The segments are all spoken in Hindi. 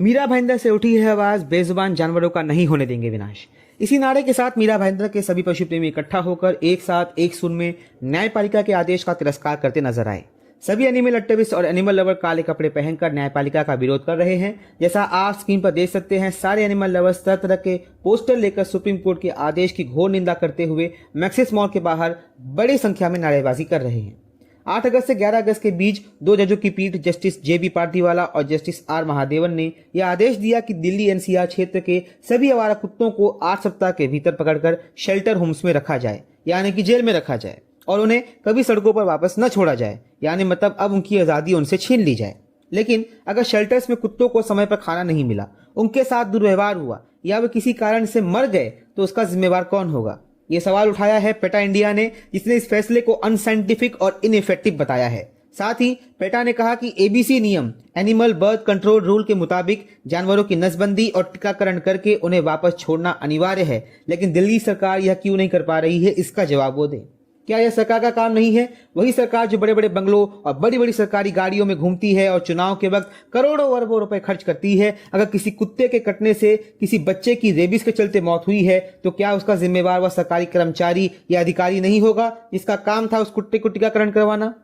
मीरा भाईंदर से उठी है आवाज, बेजुबान जानवरों का नहीं होने देंगे विनाश। इसी नारे के साथ मीरा भाईंदर के सभी पशु प्रेमी इकट्ठा होकर एक साथ एक सुर में न्यायपालिका के आदेश का तिरस्कार करते नजर आए। सभी एनिमल एक्टिविस्ट और एनिमल लवर काले कपड़े पहनकर न्यायपालिका का विरोध कर रहे हैं। जैसा आप स्क्रीन पर देख सकते हैं, सारे एनिमल लवर्स तरह तरह के पोस्टर लेकर सुप्रीम कोर्ट के आदेश की घोर निंदा करते हुए मैक्सिस मॉल के बाहर बड़ी संख्या में नारेबाजी कर रहे हैं। 8 अगस्त से 11 अगस्त के बीच 2 जजों की पीठ जस्टिस जेबी पार्टीवाला और जस्टिस आर महादेवन ने यह आदेश दिया कि दिल्ली एनसीआर क्षेत्र के सभी आवारा कुत्तों को 8 सप्ताह के भीतर पकड़कर शेल्टर होम्स में रखा जाए, यानी कि जेल में रखा जाए, और उन्हें कभी सड़कों पर वापस न छोड़ा जाए, यानी मतलब अब उनकी आज़ादी उनसे छीन ली जाए। लेकिन अगर शेल्टर्स में कुत्तों को समय पर खाना नहीं मिला, उनके साथ दुर्व्यवहार हुआ या वे किसी कारण से मर गए तो उसका जिम्मेवार कौन होगा? ये सवाल उठाया है पेटा इंडिया ने, जिसने इस फैसले को अनसाइंटिफिक और इनइफेक्टिव बताया है। साथ ही पेटा ने कहा कि एबीसी नियम एनिमल बर्थ कंट्रोल रूल के मुताबिक जानवरों की नसबंदी और टीकाकरण करके उन्हें वापस छोड़ना अनिवार्य है, लेकिन दिल्ली सरकार यह क्यों नहीं कर पा रही है, इसका जवाब वो दे। क्या यह सरकार का काम नहीं है? वही सरकार जो बड़े बड़े बंगलों और बड़ी बड़ी सरकारी गाड़ियों में घूमती है और चुनाव के वक्त करोड़ों अरबों रुपए खर्च करती है। अगर किसी कुत्ते के कटने से किसी बच्चे की रेबीज के चलते मौत हुई है तो क्या उसका जिम्मेवार वह सरकारी कर्मचारी या अधिकारी नहीं होगा जिसका काम था उस कुत्ते को टीकाकरण करवाना?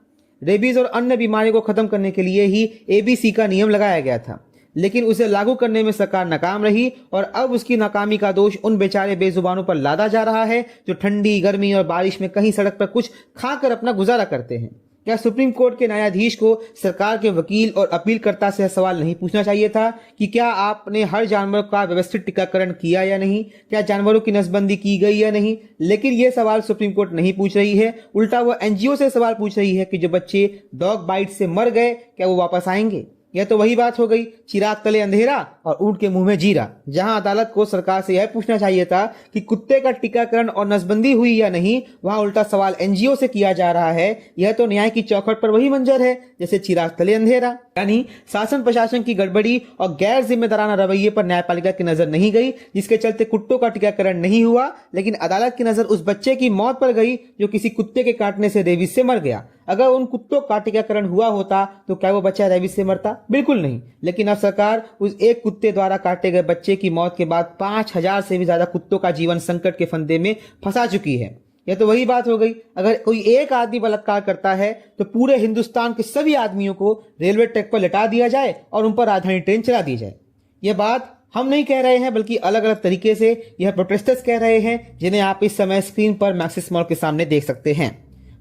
रेबीज और अन्य बीमारियों को खत्म करने के लिए ही एबीसी का नियम लगाया गया था, लेकिन उसे लागू करने में सरकार नाकाम रही और अब उसकी नाकामी का दोष उन बेचारे बेजुबानों पर लादा जा रहा है जो ठंडी, गर्मी और बारिश में कहीं सड़क पर कुछ खाकर अपना गुजारा करते हैं। क्या सुप्रीम कोर्ट के न्यायाधीश को सरकार के वकील और अपीलकर्ता से सवाल नहीं पूछना चाहिए था कि क्या आपने हर जानवर का व्यवस्थित टीकाकरण किया या नहीं? क्या जानवरों की नसबंदी की गई या नहीं? लेकिन यह सवाल सुप्रीम कोर्ट नहीं पूछ रही है। उल्टा वो एनजीओ से सवाल पूछ रही है कि जो बच्चे डॉग बाइट से मर गए क्या वो वापस आएंगे? यह तो वही बात हो गई, चिराग तले अंधेरा और ऊंट के मुंह में जीरा। जहां अदालत को सरकार से यह पूछना चाहिए था कि कुत्ते का टीकाकरण और नसबंदी हुई या नहीं, वहां उल्टा सवाल एनजीओ से किया जा रहा है। यह तो न्याय की चौखट पर वही मंजर है जैसे चिराग तले अंधेरा। यानी शासन प्रशासन की गड़बड़ी और गैर जिम्मेदाराना रवैये पर न्यायपालिका की नजर नहीं गई, जिसके चलते कुत्तों का टीकाकरण नहीं हुआ। लेकिन अदालत की नजर उस बच्चे की मौत पर गई जो किसी कुत्ते के काटने से रेबीज से मर गया। अगर उन कुत्तों का टीकाकरण हुआ होता तो क्या वो बच्चा रेबीज से मरता? बिल्कुल नहीं। लेकिन अब सरकार उस एक कुत्ते द्वारा काटे गए बच्चे की मौत के बाद 5000 से भी ज्यादा कुत्तों का जीवन संकट के फंदे में फंसा चुकी है। यह तो वही बात हो गई, अगर कोई एक आदमी बलात्कार करता है तो पूरे हिंदुस्तान के सभी आदमियों को रेलवे ट्रैक पर लिटा दिया जाए और उन पर राजधानी ट्रेन चला दी जाए। यह बात हम नहीं कह रहे हैं, बल्कि अलग अलग तरीके से यह प्रोटेस्टर्स कह रहे हैं, जिन्हें आप इस समय स्क्रीन पर मैक्सिस मॉल के सामने देख सकते हैं।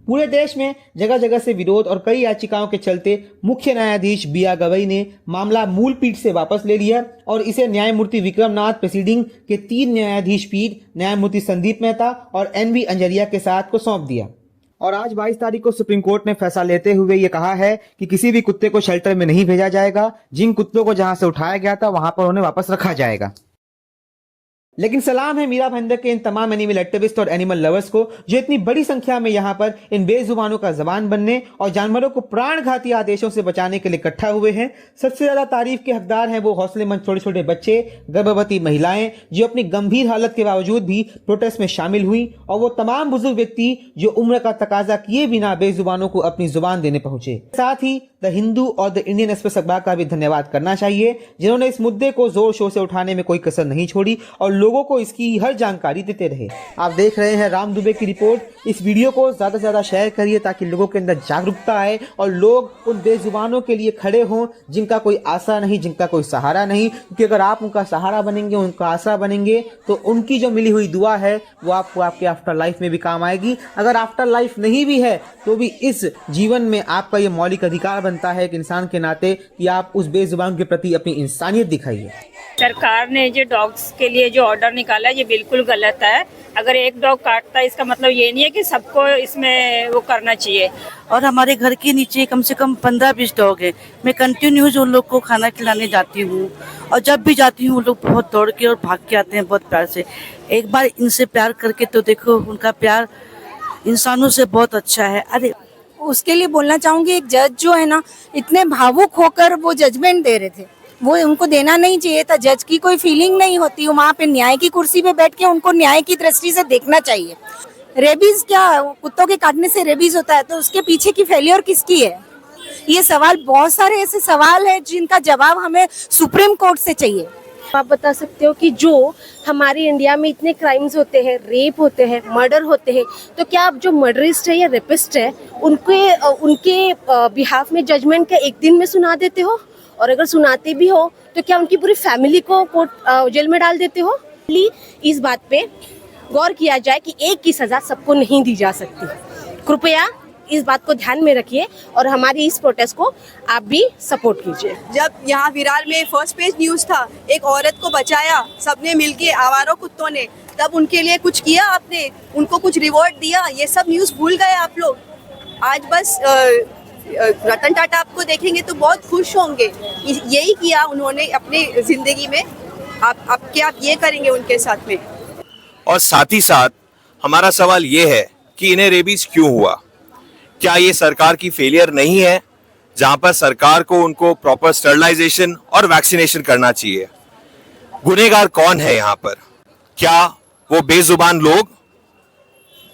पूरे देश में जगह जगह से विरोध और कई याचिकाओं के चलते मुख्य न्यायाधीश बीआर गवई ने मामला मूल पीठ से वापस ले लिया और इसे न्यायमूर्ति विक्रमनाथ प्रेसिडिंग के 3 न्यायाधीश पीठ न्यायमूर्ति संदीप मेहता और एनवी अंजरिया के साथ को सौंप दिया। और आज 22 तारीख को सुप्रीम कोर्ट ने फैसला लेते हुए ये कहा है कि किसी भी कुत्ते को शेल्टर में नहीं भेजा जाएगा। जिन कुत्तों को जहां से उठाया गया था वहां पर उन्हें वापस रखा जाएगा। लेकिन सलाम है मीरा भाईंदर के इन तमाम एनिमल एक्टिविस्ट और एनिमल लवर्स को जो इतनी बड़ी संख्या में यहाँ पर इन बेजुबानों का जबान बनने और जानवरों को प्राणघाती आदेशों से बचाने के लिए इकट्ठा हुए हैं। सबसे ज्यादा तारीफ के हकदार हैं वो हौसलेमंद छोटे छोटे बच्चे, गर्भवती महिलाएं जो अपनी गंभीर हालत के बावजूद भी प्रोटेस्ट में शामिल हुई, और वो तमाम बुजुर्ग व्यक्ति जो उम्र का तकाजा किए बिना बेजुबानों को अपनी जुबान देने पहुंचे। साथ ही द हिंदू और द इंडियन एक्सप्रेस अखबार का भी धन्यवाद करना चाहिए, जिन्होंने इस मुद्दे को जोर शोर से उठाने में कोई कसर नहीं छोड़ी और लोगों को इसकी हर जानकारी देते रहे। आप देख रहे हैं राम दुबे की रिपोर्ट। इस वीडियो को ज्यादा से ज्यादा शेयर करिए ताकि लोगों के अंदर जागरूकता आए और लोग उन बेजुबानों के लिए खड़े हों जिनका कोई आसरा नहीं, जिनका कोई सहारा नहीं। क्योंकि अगर आप उनका सहारा बनेंगे, उनका आसरा बनेंगे, तो उनकी जो मिली हुई दुआ है वो आपको आपके आफ्टर लाइफ में भी काम आएगी। अगर आफ्टर लाइफ नहीं भी है तो भी इस जीवन में आपका ये मौलिक अधिकार बनता है एक इंसान के नाते कि आप उस बेजुबान के प्रति अपनी इंसानियत दिखाइए। सरकार ने जो डॉग्स के लिए जो ऑर्डर निकाला है ये बिल्कुल गलत है। अगर एक डॉग काटता है इसका मतलब ये नहीं है कि सबको इसमें वो करना चाहिए। और हमारे घर के नीचे कम से कम 15-20 डॉग हैं। मैं कंटिन्यूस उन लोग को खाना खिलाने जाती हूँ और जब भी जाती हूँ वो लोग बहुत दौड़ के और भाग के आते हैं बहुत प्यार से। एक बार इनसे प्यार करके तो देखो, उनका प्यार इंसानों से बहुत अच्छा है। अरे उसके लिए बोलना चाहूंगी, एक जज जो है ना, इतने भावुक होकर वो जजमेंट दे रहे थे, वो उनको देना नहीं चाहिए था। जज की कोई फीलिंग नहीं होती, वहाँ पे न्याय की कुर्सी पे बैठ के उनको न्याय की दृष्टि से देखना चाहिए। रेबीज क्या, कुत्तों के काटने से रेबीज होता है तो उसके पीछे की फेलियर किसकी है? ये सवाल, बहुत सारे ऐसे सवाल है जिनका जवाब हमें सुप्रीम कोर्ट से चाहिए। आप बता सकते हो कि जो हमारे इंडिया में इतने क्राइम्स होते हैं, रेप होते हैं, मर्डर होते हैं, तो क्या आप जो मर्डरिस्ट है या रेपिस्ट है उनके बिहाफ में जजमेंट का एक दिन में सुना देते हो? और अगर सुनाते भी हो तो क्या उनकी पूरी फैमिली को कोर्ट जेल में डाल देते हो? इस बात पे गौर किया जाए कि एक की सजा सबको नहीं दी जा सकती। कृपया इस बात को ध्यान में रखिए और हमारी इस प्रोटेस्ट को आप भी सपोर्ट कीजिए। जब यहाँ विरार में फर्स्ट पेज न्यूज़ था, एक औरत को बचाया सबने मिलके, आवारों कुत्तों ने, तब उनके लिए कुछ किया आपने? उनको कुछ रिवॉर्ड दिया? ये सब न्यूज़ भूल गए आप लोग। आज बस रतन टाटा आपको देखेंगे तो बहुत खुश होंगे, यही किया उन्होंने अपनी जिंदगी में। आप ये करेंगे उनके साथ में? और साथ ही साथ हमारा सवाल ये है कि इन्हें रेबीज क्यों हुआ? क्या ये सरकार की फेलियर नहीं है, जहां पर सरकार को उनको प्रॉपर स्टरलाइजेशन और वैक्सीनेशन करना चाहिए? गुनहगार कौन है यहाँ पर? क्या वो बेजुबान लोग?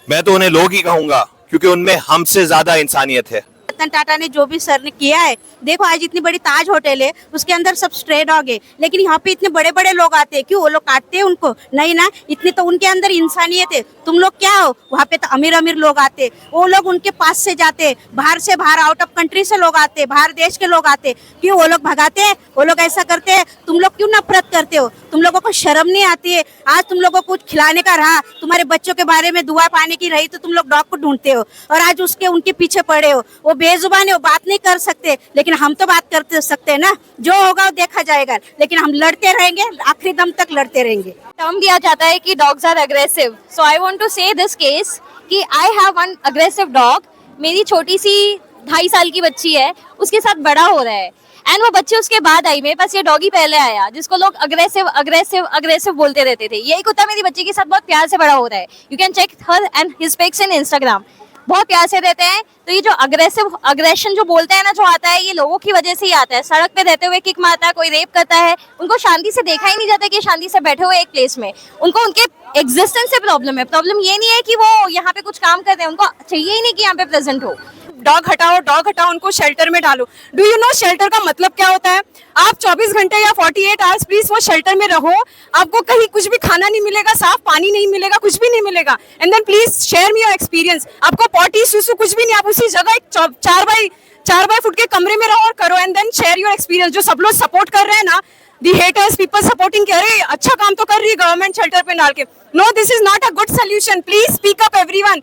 मैं तो उन्हें लोग ही कहूंगा, क्योंकि उनमें हमसे ज्यादा इंसानियत है। रतन टाटा ने जो भी सर ने किया है, देखो आज इतनी बड़ी ताज होटल है, उसके अंदर सब स्ट्रे डॉग है, लेकिन यहाँ पे इतने बड़े बड़े लोग आते हैं, क्यों वो लोग काटते हैं उनको? नहीं ना, इतनी तो उनके अंदर इंसानियत है। तुम लोग क्या हो? वहाँ पे तो अमीर अमीर लोग आते, वो लोग उनके पास से जाते, बाहर से, बाहर आउट ऑफ कंट्री से लोग आते, बाहर देश के लोग आते, क्यों वो लोग भगाते हैं? वो लोग ऐसा करते हैं। तुम लोग क्यों नफरत करते हो? तुम लोगों को शर्म नहीं आती है? आज तुम लोगों को कुछ खिलाने का रहा, तुम्हारे बच्चों के बारे में दुआ पाने की रही, तो तुम लोग डॉग को ढूंढते हो और आज उनके पीछे पड़े हो। वो बेजुबान है, वो बात नहीं कर सकते, लेकिन हम तो बात कर सकते हैं ना। जो होगा वो देखा जाएगा, लेकिन हम लड़ते रहेंगे, आखिरी दम तक लड़ते रहेंगे। टर्म दिया जाता है कि dogs are aggressive, so I want to say this case कि I have one aggressive dog. मेरी छोटी सी 2.5 साल की बच्ची है, उसके साथ बड़ा हो रहा है, एंड वो बच्चे उसके बाद आई। मेरे पास ये डॉगी पहले आया, जिसको लोग अग्रेसिव अग्रेसिव अग्रेसिव बोलते रहते थे। यही कुत्ता मेरी बच्ची के साथ बहुत प्यार से बड़ा हो रहा है। You can check her and his pics in Instagram. बहुत प्यार से रहते हैं। तो ये जो अग्रेशन जो बोलते हैं ना, जो आता है, ये लोगों की वजह से ही आता है। सड़क पे रहते हुए किक मारता है, कोई रेप करता है, उनको शांति से देखा ही नहीं जाता कि शांति से बैठे हुए एक प्लेस में। उनको उनके एग्जिस्टेंस से प्रॉब्लम है। प्रॉब्लम ये नहीं है कि वो यहाँ पे कुछ काम करते हैं, उनको चाहिए ही नहीं कि यहाँ पे प्रेजेंट हो। डॉग हटाओ, उनको शेल्टर में डालो। डू यू नो शेल्टर का मतलब क्या होता है? आप 24 घंटे या 48 आवर्स प्लीज वो शेल्टर में रहो। आपको कहीं कुछ भी खाना नहीं मिलेगा, साफ पानी नहीं मिलेगा, कुछ भी नहीं मिलेगा। And then please share me your experience. आपको पॉटी सुसु कुछ भी नहीं, आप उसी जगह एक 4 बाय फुट के कमरे में रहो और करो, and then share your experience. जो सब लोग सपोर्ट कर रहे हैं ना, दी हेटर्स, पीपल सपोर्टिंग, कह रहे अच्छा काम तो कर रही है गवर्नमेंट शेल्टर पे डाल के। No, this is not a good solution. Please speak up everyone.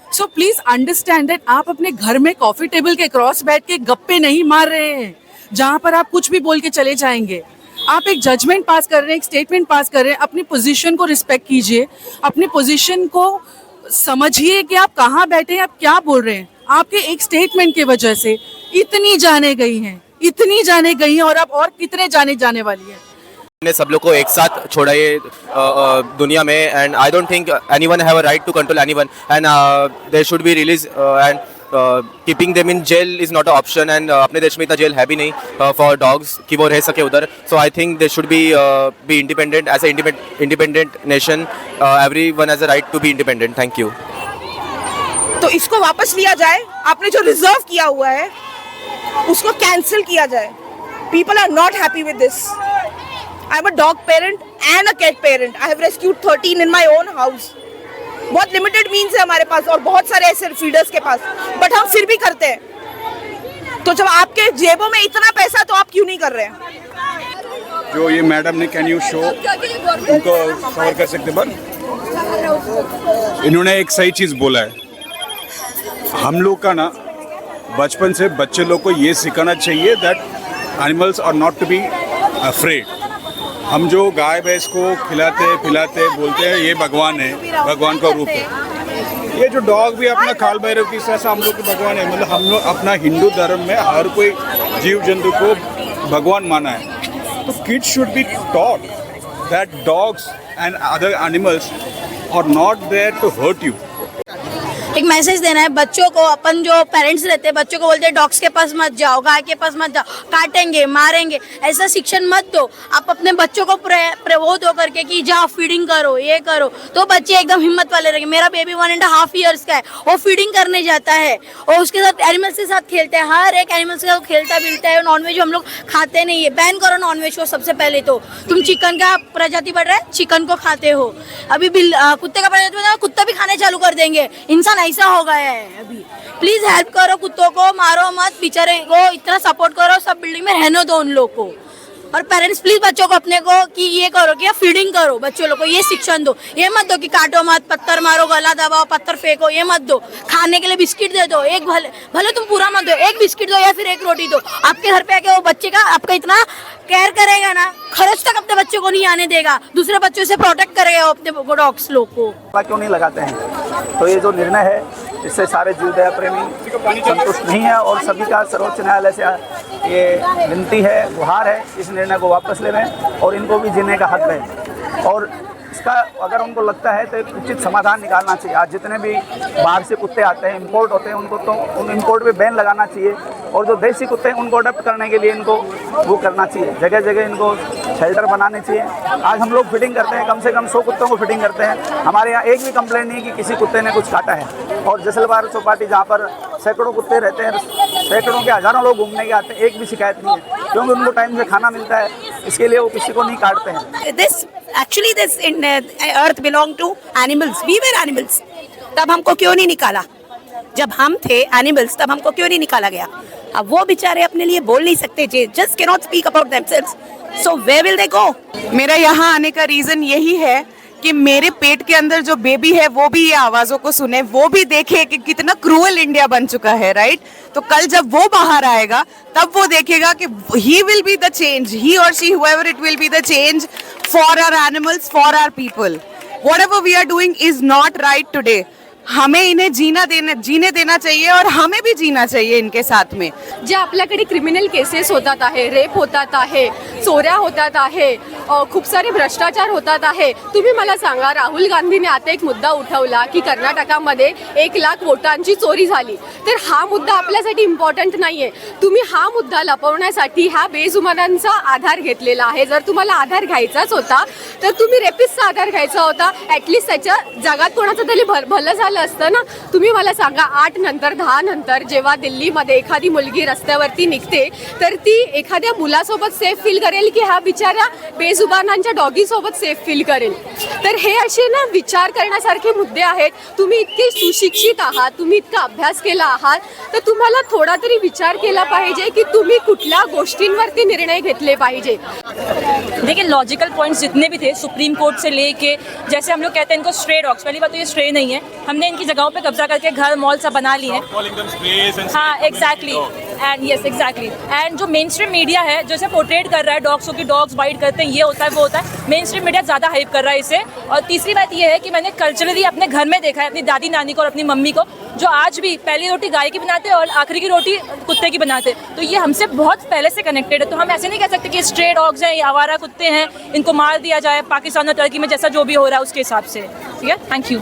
So please understand that आप अपने घर में कॉफी टेबल के क्रॉस बैठ के गप्पे नहीं मार रहे हैं, जहां पर आप कुछ भी बोल के चले जाएंगे। आप एक जजमेंट पास कर रहे हैं, एक स्टेटमेंट पास कर रहे हैं। अपनी पोजीशन को रिस्पेक्ट कीजिए, अपनी पोजीशन को समझिए कि आप कहाँ बैठे हैं, आप क्या बोल रहे हैं। आपके एक स्टेटमेंट की वजह से इतनी जाने गई हैं और अब और कितने जाने वाली है। ने सब लोग को एक साथ छोड़ा ये दुनिया में, and I don't think anyone have a right to control anyone, and they should be release, and keeping them in jail is not a option. And अपने देश में इतना जेल है भी नहीं फॉर डॉग्स कि वो रह सके उधर। So I think they should be independent as a independent nation. Everyone has a right to be independent. Thank you. तो इसको वापस लिया जाए। आपने जो रिजर्व किया हुआ है उसको कैंसिल किया जाए। People are not happy with this. I am a dog parent and a cat parent. I have rescued 13 in my own house. बहुत लिमिटेड मीन्स है हमारे पास और बहुत सारे ऐसे फीडर्स के पास, बट हम फिर भी करते हैं। तो जब आपके जेबों में इतना पैसा, तो आप क्यों नहीं कर रहे हैं? जो ये मैडम ने, कैन यू शो उनको कवर कर सकते पर इन्होंने एक सही चीज़ बोला है। हम लोग का ना बचपन से बच्चे लोग को ये सिखाना चाहिए that animals are not to be afraid. हम जो गाय भैंस को खिलाते पिलाते बोलते हैं ये भगवान है, भगवान का रूप है। ये जो डॉग भी अपना काल भैरव की तरह हम लोग के भगवान है। मतलब हम लोग अपना हिंदू धर्म में हर कोई जीव जंतु को भगवान माना है। तो kids should be taught that dogs and other animals are not there to hurt you. एक मैसेज देना है बच्चों को। अपन जो पेरेंट्स रहते हैं, बच्चों को बोलते हैं डॉग्स के पास मत जाओ, गाय के पास मत जाओ, काटेंगे, मारेंगे, ऐसा शिक्षण मत दो। आप अपने अपने बच्चों को प्रबोध हो करके कि जाओ फीडिंग करो, ये करो, तो बच्चे एकदम हिम्मत वाले रहेंगे। मेरा बेबी 1.5 ईयर्स का है, वो फीडिंग करने जाता है और उसके साथ एनिमल्स के साथ खेलता है, हर एक एनिमल्स के साथ खेलता मिलता है। नॉनवेज हम लोग खाते नहीं है, बैन करो नॉनवेज को सबसे पहले। तो तुम चिकन का प्रजाति बढ़ रहा है, चिकन को खाते हो, अभी कुत्ते का प्रजाति बढ़ रहा है, कुत्ता भी खाने चालू कर देंगे। इंसान ऐसा हो गया है अभी। प्लीज हेल्प करो, कुत्तों को मारो मत, बेचारे को इतना सपोर्ट करो, सब बिल्डिंग में रहने दो उन लोग को। और पेरेंट्स प्लीज बच्चों को अपने को कि ये करो कि फीडिंग करो, बच्चों लोग को ये शिक्षण दो। ये मत दो कि काटो मत, पत्थर मारो, गला दबाओ, पत्थर फेंको, ये मत दो। खाने के लिए बिस्किट दे दो, एक भले तुम पूरा मत दो, एक बिस्किट दो या फिर एक रोटी दो। आपके घर पे आके वो बच्चे का आपका इतना केयर करेगा ना, खर्च तक अपने बच्चों को नहीं आने देगा, दूसरे बच्चों से प्रोटेक्ट करेगा अपने डॉग्स लोग को। क्यों नहीं लगाते हैं? तो ये जो निर्णय है इससे सारे जीव दया प्रेमी संतुष्ट नहीं है और सभी का सर्वोच्च न्यायालय से ये विनती है, गुहार है, इस निर्णय को वापस ले लें और इनको भी जीने का हक है। और इसका अगर उनको लगता है तो एक उचित समाधान निकालना चाहिए। आज जितने भी बाहर से कुत्ते आते हैं, इंपोर्ट होते हैं, उनको तो उन इंपोर्ट पे बैन लगाना चाहिए और जो देसी कुत्ते हैं उनको अडॉप्ट करने के लिए इनको वो करना चाहिए, जगह जगह इनको शेल्टर बनाने चाहिए। आज हम लोग फिटिंग करते हैं, कम से कम 100 कुत्तों को फिटिंग करते हैं, हमारे यहाँ एक भी कंप्लेंट नहीं कि किसी कुत्ते ने कुछ काटा है। और जसलबार चौपाटी जहाँ पर सैकड़ों कुत्ते रहते हैं, सैकड़ों के हज़ारों लोग घूमने के आते हैं, एक भी शिकायत नहीं है, क्योंकि उनको टाइम से खाना मिलता है, इसके लिए वो किसी को नहीं काटते हैं। This in earth belong to animals. We were animals. तब हमको क्यों नहीं निकाला? जब हम थे एनिमल्स तब हमको क्यों नहीं निकाला गया? अब वो बेचारे अपने लिए बोल नहीं सकते, just cannot speak about themselves. So where will they go? मेरा यहाँ आने का रीजन यही है कि मेरे पेट के अंदर जो बेबी है वो भी ये आवाजों को सुने, वो भी देखे कि कितना क्रूअल इंडिया बन चुका है, राइट? तो कल जब वो बाहर आएगा तब वो देखेगा कि he will be the change, he और she whoever it will be the change for our animals, for our people. Whatever we are doing is not right today. हमें इन्हें जीने देना चाहिए और हमें भी जीना चाहिए इनके साथ में. जे आपल्याकडे क्रिमिनल केसेस होतात आहे, रेप होतात आहे, चोऱ्या होतात आहे, खूप सारे भ्रष्टाचार होतात आहे. तुम्ही मला सांगा, राहुल गांधीने आता एक मुद्दा उठवला की कर्नाटकामध्ये 1 लाख वोटांची चोरी झाली, तर हा मुद्दा आपल्यासाठी इम्पॉर्टंट नाहीये. तुम्ही हा मुद्दा लपवण्यासाठी ह्या बेजुमानांचा आधार घेतलेला आहे. जर तुम्हाला आधार घ्यायचाच होता तर तुम्ही रेपिस्टचा आधार घ्यायचा होता. ॲटलिस्ट त्याच्या जगात कोणाचं तरी भलं झालं असतं ना. तुम्ही मला सांगा, 8 नंतर 10 नंतर जेव्हा दिल्लीमध्ये एखादी मुलगी रस्त्यावरती निघते तर ती एखाद्या मुलासोबत सेफ फील करेल की ह्या बिचाऱ्या बेजुबानांच्या डॉगी सोबत सेफ फील करेल. तर हे असे ना विचार करण्यासारखे मुद्दे आहेत. तुम्ही इतके सुशिक्षित आहात, तुम्ही इतका अभ्यास केला आहात, तर तुम्हाला थोडा तरी विचार केला पाहिजे की तुम्ही कुठल्या गोष्टींवरती निर्णय घेतले पाहिजे. देखिए, लॉजिकल पॉइंट्स जितने भी थे, सुप्रीम कोर्ट से लेके, जैसे हम लोग कहते हैं इनको स्ट्रे डॉग्स, पहली बात तो ये स्ट्रे नहीं है, हमने इनकी जगहों पे कब्जा करके घर मॉल सब बना लिए हैं. हाँ, exactly, and yes exactly. And जो मेन स्ट्रीम मीडिया है जैसे पोर्ट्रेट कर रहा है डॉग्स को कि डॉग्स बाइट करते हैं, ये होता है वो होता है, मेन स्ट्रीम मीडिया ज़्यादा हाइप कर रहा है इसे. और तीसरी बात ये है कि मैंने कल्चरली अपने घर में देखा है अपनी दादी नानी को और अपनी मम्मी को, जो आज भी पहली रोटी गाय की बनाते और आखिरी की रोटी कुत्ते की बनाते. तो ये हमसे बहुत पहले से कनेक्टेड है. तो हम ऐसे नहीं कह सकते कि स्ट्रे डॉग्स हैं, ये आवारा कुत्ते हैं, इनको मार दिया जाए पाकिस्तान और टर्की में जैसा जो भी हो रहा है उसके हिसाब से. ठीक है, थैंक यू.